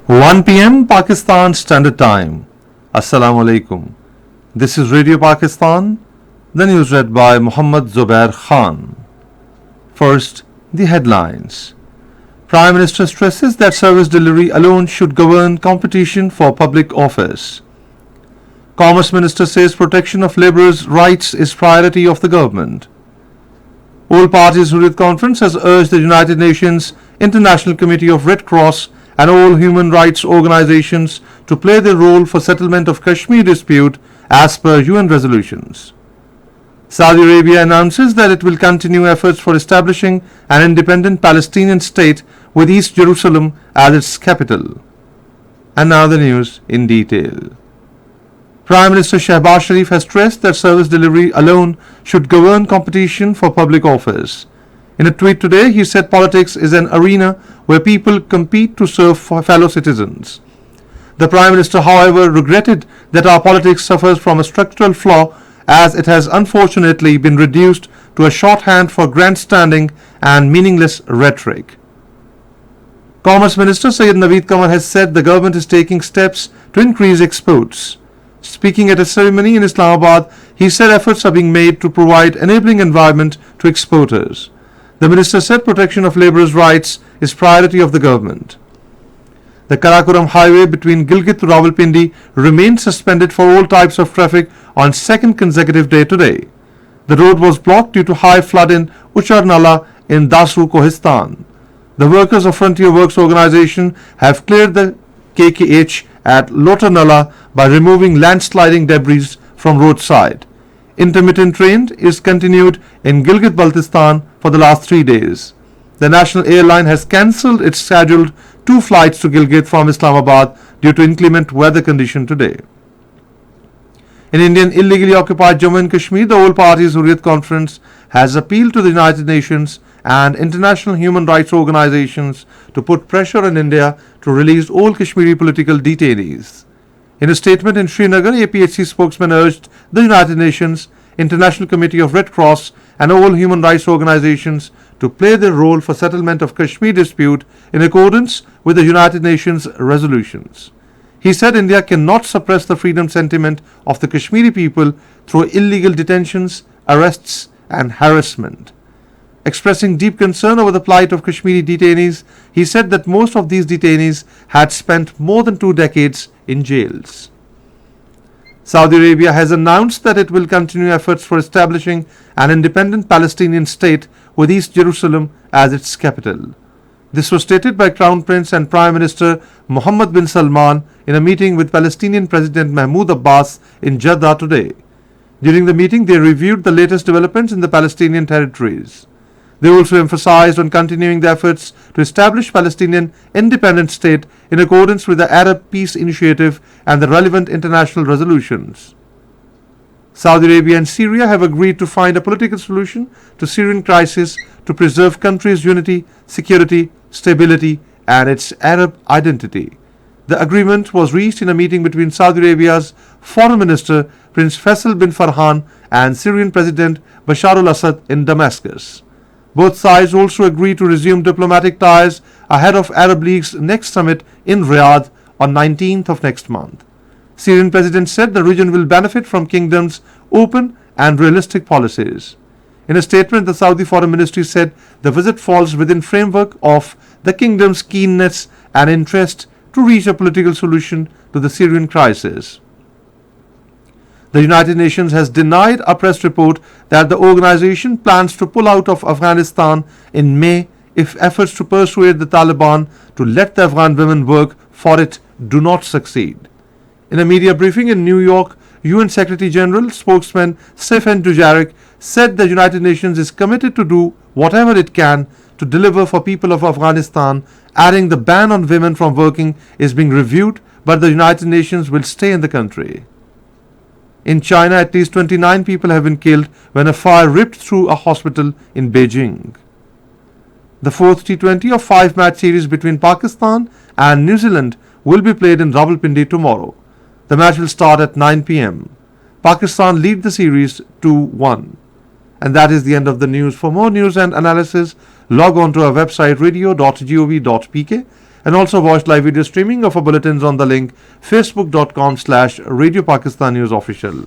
1 p.m. Pakistan Standard Time. Assalamu alaikum. This is Radio Pakistan. The news read by Muhammad Zubair Khan. First, the headlines. Prime Minister stresses that service delivery alone should govern competition for public office. Commerce Minister says protection of labourers' rights is priority of the government. All Parties Hurriyat Conference has urged the United Nations International Committee of Red Cross and all human rights organizations to play their role for settlement of Kashmir dispute as per UN resolutions. Saudi Arabia announces that it will continue efforts for establishing an independent Palestinian state with East Jerusalem as its capital. And now the news in detail. Prime Minister Shehbaz Sharif has stressed that service delivery alone should govern competition for public office. In a tweet today, he said politics is an arena where people compete to serve fellow citizens. The Prime Minister, however, regretted that our politics suffers from a structural flaw as it has unfortunately been reduced to a shorthand for grandstanding and meaningless rhetoric. Commerce Minister Syed Naveed Kamar has said the government is taking steps to increase exports. Speaking at a ceremony in Islamabad, he said efforts are being made to provide enabling environment to exporters. The minister said protection of labourers' rights is priority of the government. The Karakoram highway between Gilgit to Rawalpindi remained suspended for all types of traffic on second consecutive day today. The road was blocked due to high flood in Uchar Nala in Dasru, Kohistan. The workers of Frontier Works Organization have cleared the KKH at Lotar Nala by removing landsliding debris from roadside. Intermittent rain is continued in Gilgit-Baltistan for the last 3 days. The national airline has cancelled its scheduled 2 flights to Gilgit from Islamabad due to inclement weather condition today. In Indian illegally occupied Jammu and Kashmir, the All Parties Hurriyat Conference has appealed to the United Nations and international human rights organizations to put pressure on India to release all Kashmiri political detainees. In a statement in Srinagar, APHC spokesman urged the United Nations, International Committee of Red Cross and all human rights organizations to play their role for settlement of Kashmir dispute in accordance with the United Nations resolutions. He said India cannot suppress the freedom sentiment of the Kashmiri people through illegal detentions, arrests and harassment. Expressing deep concern over the plight of Kashmiri detainees, he said that most of these detainees had spent more than 2 decades in jails. Saudi Arabia has announced that it will continue efforts for establishing an independent Palestinian state with East Jerusalem as its capital. This was stated by Crown Prince and Prime Minister Mohammed bin Salman in a meeting with Palestinian President Mahmoud Abbas in Jeddah today. During the meeting, they reviewed the latest developments in the Palestinian territories. They also emphasized on continuing the efforts to establish Palestinian independent state in accordance with the Arab Peace Initiative and the relevant international resolutions. Saudi Arabia and Syria have agreed to find a political solution to Syrian crisis to preserve country's unity, security, stability and its Arab identity. The agreement was reached in a meeting between Saudi Arabia's Foreign Minister Prince Faisal bin Farhan and Syrian President Bashar al-Assad in Damascus. Both sides also agreed to resume diplomatic ties ahead of Arab League's next summit in Riyadh on 19th of next month. Syrian President said the region will benefit from kingdom's open and realistic policies. In a statement, the Saudi Foreign Ministry said the visit falls within framework of the kingdom's keenness and interest to reach a political solution to the Syrian crisis. The United Nations has denied a press report that the organization plans to pull out of Afghanistan in May if efforts to persuade the Taliban to let the Afghan women work for it do not succeed. In a media briefing in New York, UN Secretary General spokesman Stephen Dujarric said the United Nations is committed to do whatever it can to deliver for people of Afghanistan, adding the ban on women from working is being reviewed, but the United Nations will stay in the country. In China, at least 29 people have been killed when a fire ripped through a hospital in Beijing. The fourth T20 of 5-match series between Pakistan and New Zealand will be played in Rawalpindi tomorrow. The match will start at 9 p.m. Pakistan lead the series 2-1. And that is the end of the news. For more news and analysis, log on to our website radio.gov.pk and also watch live video streaming of our bulletins on the link facebook.com/Radio Pakistan News Official.